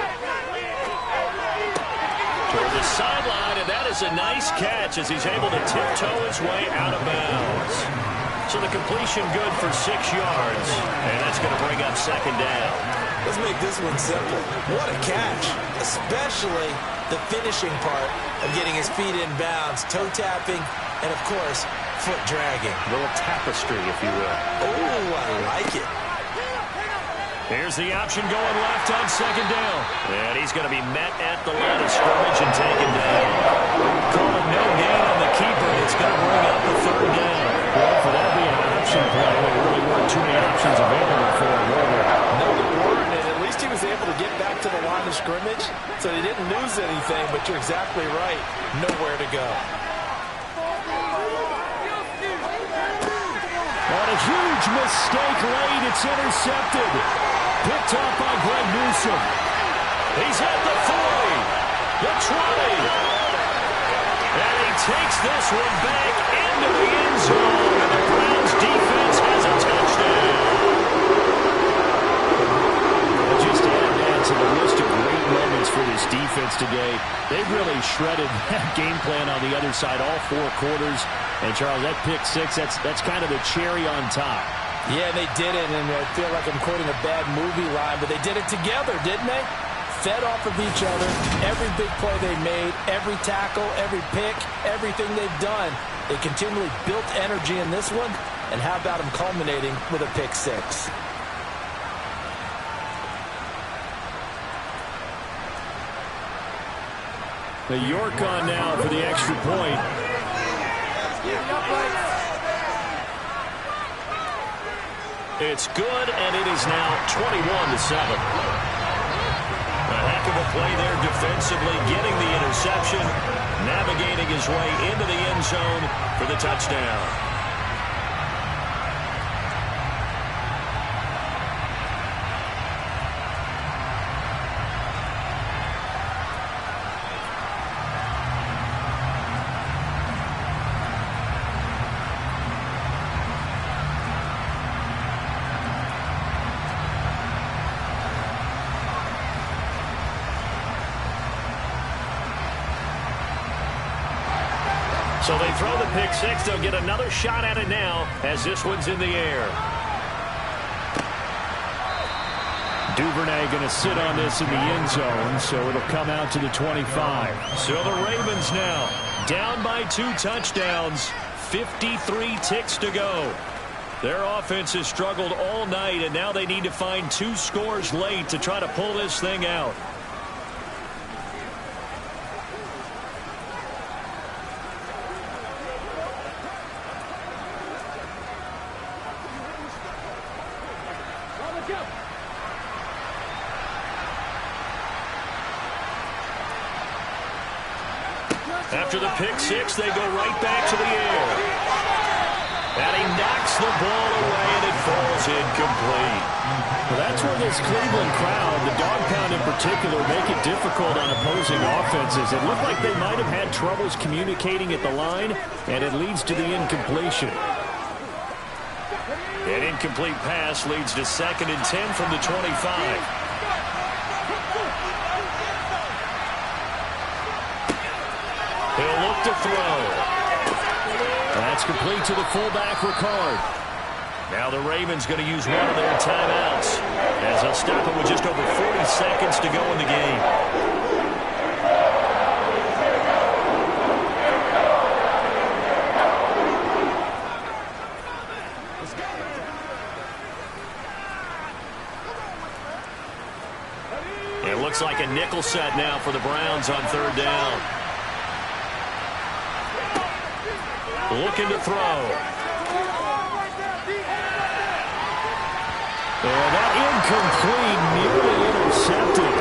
Toward the sideline, and that is a nice catch as he's able to tiptoe his way out of bounds. So the completion good for 6 yards, and that's going to bring up 2nd down. Let's make this one simple. What a catch, especially the finishing part of getting his feet in bounds, toe tapping, and of course, foot dragging. A little tapestry, if you will. Oh, I like it. Here's the option going left on 2nd down. And he's going to be met at the line of scrimmage and taken down. Calling no gain on the keeper. It's going to bring up the 3rd down. Well, for that being an option play, there really weren't too many options available for him. No, there weren't, and at least he was able to get back to the line of scrimmage, so he didn't lose anything, but you're exactly right. Nowhere to go. On a huge mistake late, it's intercepted. Picked up by Greg Newsom. He's at the 40, the 20. And he takes this one back into the end zone, and the Browns defense has a touchdown. Just add that to the list of great moments for this defense today. They've really shredded that game plan on the other side all 4 quarters. And, Charles, that pick 6, that's kind of the cherry on top. Yeah, they did it, and I feel like I'm quoting a bad movie line, but they did it together, didn't they? Fed off of each other, every big play they made, every tackle, every pick, everything they've done. They continually built energy in this one, And how about him culminating with a pick six? The York on now for the extra point. It's good, and it is now 21-7. A heck of a play there defensively, getting the interception, navigating his way into the end zone for the touchdown. So they throw the pick six. They'll get another shot at it now as this one's in the air. Duvernay going to sit on this in the end zone, so it'll come out to the 25. So the Ravens now down by 2 touchdowns, 53 ticks to go. Their offense has struggled all night, and now they need to find 2 scores late to try to pull this thing out. After the pick six, they go right back to the air. And he knocks the ball away, and it falls incomplete. Well, that's where this Cleveland crowd, the dog pound in particular, make it difficult on opposing offenses. It looked like they might have had troubles communicating at the line, and it leads to the incompletion. An incomplete pass leads to 2nd and 10 from the 25. He'll look to throw. That's complete to the fullback, Ricard. Now the Ravens going to use one of their timeouts as they'll stop it with just over 40 seconds to go in the game. It looks like a nickel set now for the Browns on 3rd down. Looking to throw. And that incomplete, nearly intercepted.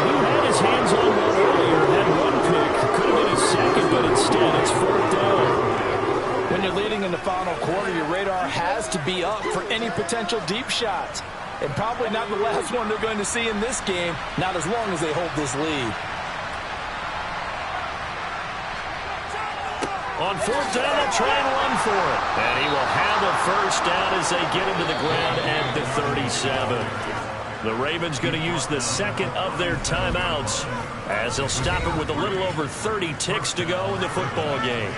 He had his hands on one earlier, had one pick. Could have been a second, but instead it's 4th down. When you're leading in the final quarter, your radar has to be up for any potential deep shots. And probably not the last one they're going to see in this game, not as long as they hold this lead. On 4th down, they'll try and run for it. And he will have a first down as they get into the ground at the 37. The Ravens going to use the 2nd of their timeouts as they'll stop it with a little over 30 ticks to go in the football game.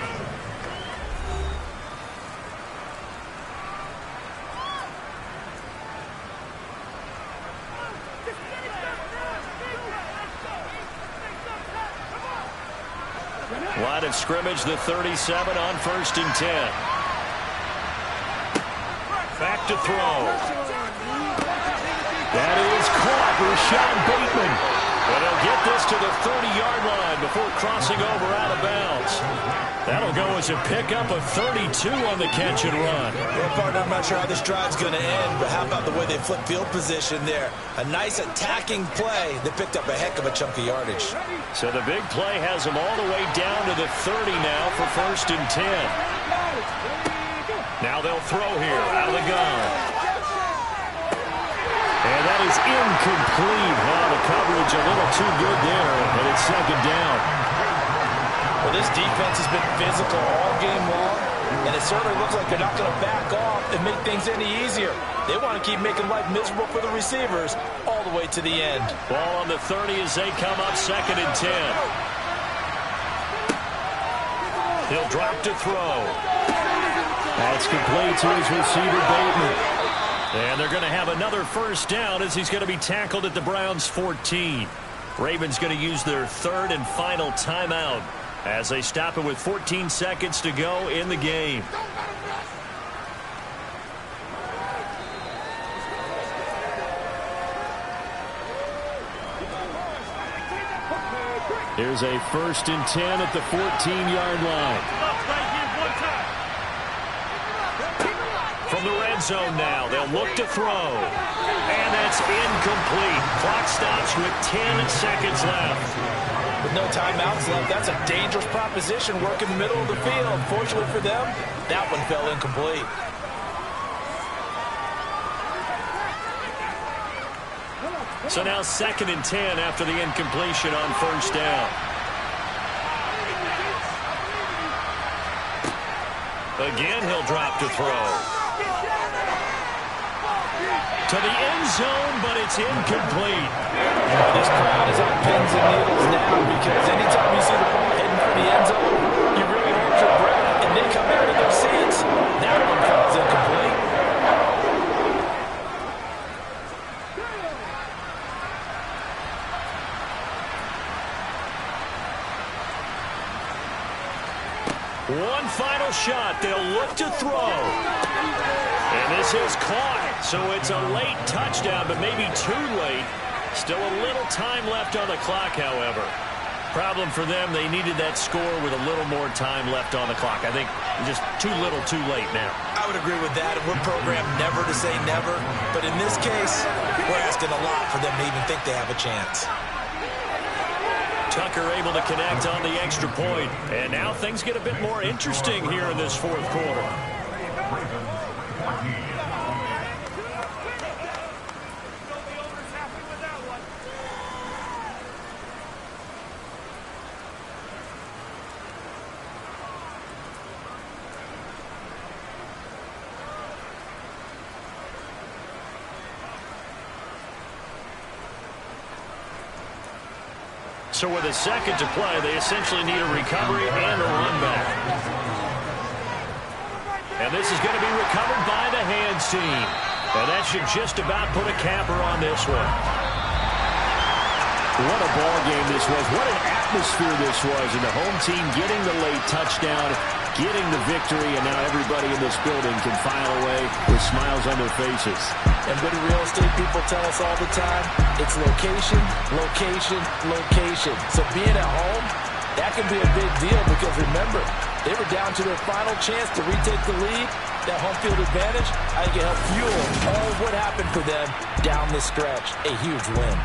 Line of scrimmage, the 37 on 1st and 10. Back to throw. That is caught. Rashad Bateman. But he'll get this to the 30-yard line before crossing over out of bounds. That'll go as a pickup of 32 on the catch and run. Well, partner, I'm not sure how this drive's going to end, but how about the way they flip field position there? A nice attacking play that picked up a heck of a chunk of yardage. So the big play has them all the way down to the 30 now for 1st and 10. Now they'll throw here out of the gun. And that is incomplete. Well, the coverage a little too good there, and it's 2nd down. Well, this defense has been physical all game long, and it certainly looks like they're not going to back off and make things any easier. They want to keep making life miserable for the receivers all the way to the end. Ball on the 30 as they come up 2nd and 10. He'll drop to throw. That's complete to his receiver, Bateman. And they're going to have another first down as he's going to be tackled at the Browns' 14. Ravens going to use their 3rd and final timeout as they stop it with 14 seconds to go in the game. Here's a 1st and 10 at the 14-yard line. From the red zone now, they'll look to throw. And that's incomplete. Clock stops with 10 seconds left. With no timeouts left, that's a dangerous proposition. Work in the middle of the field. Fortunately for them, that one fell incomplete. So now 2nd and 10 after the incompletion on 1st down. Again, he'll drop to throw. To the end zone, but it's incomplete. This crowd is on pins and needles now because anytime you see the ball heading for the end zone, you really hold your breath and they come out of their seats. That one falls incomplete. One final shot. They'll look to throw. And this is caught. So it's a late touchdown, but maybe too late. Still a little time left on the clock, however. Problem for them, they needed that score with a little more time left on the clock. I think just too little, too late now. I would agree with that. And we're programmed never to say never. But in this case, we're asking a lot for them to even think they have a chance. Tucker able to connect on the extra point. And now things get a bit more interesting here in this 4th quarter. So with a second to play, they essentially need a recovery and a run back. And this is going to be recovered by the hands team. And that should just about put a capper on this one. What a ball game this was. What an atmosphere this was. And the home team getting the late touchdown, getting the victory, and now everybody in this building can file away with smiles on their faces. And good real estate people tell us all the time, it's location, location, location. So being at home, that can be a big deal because remember, they were down to their final chance to retake the lead. That home field advantage, I think it helped fuel all of what happened for them down the stretch. A huge win.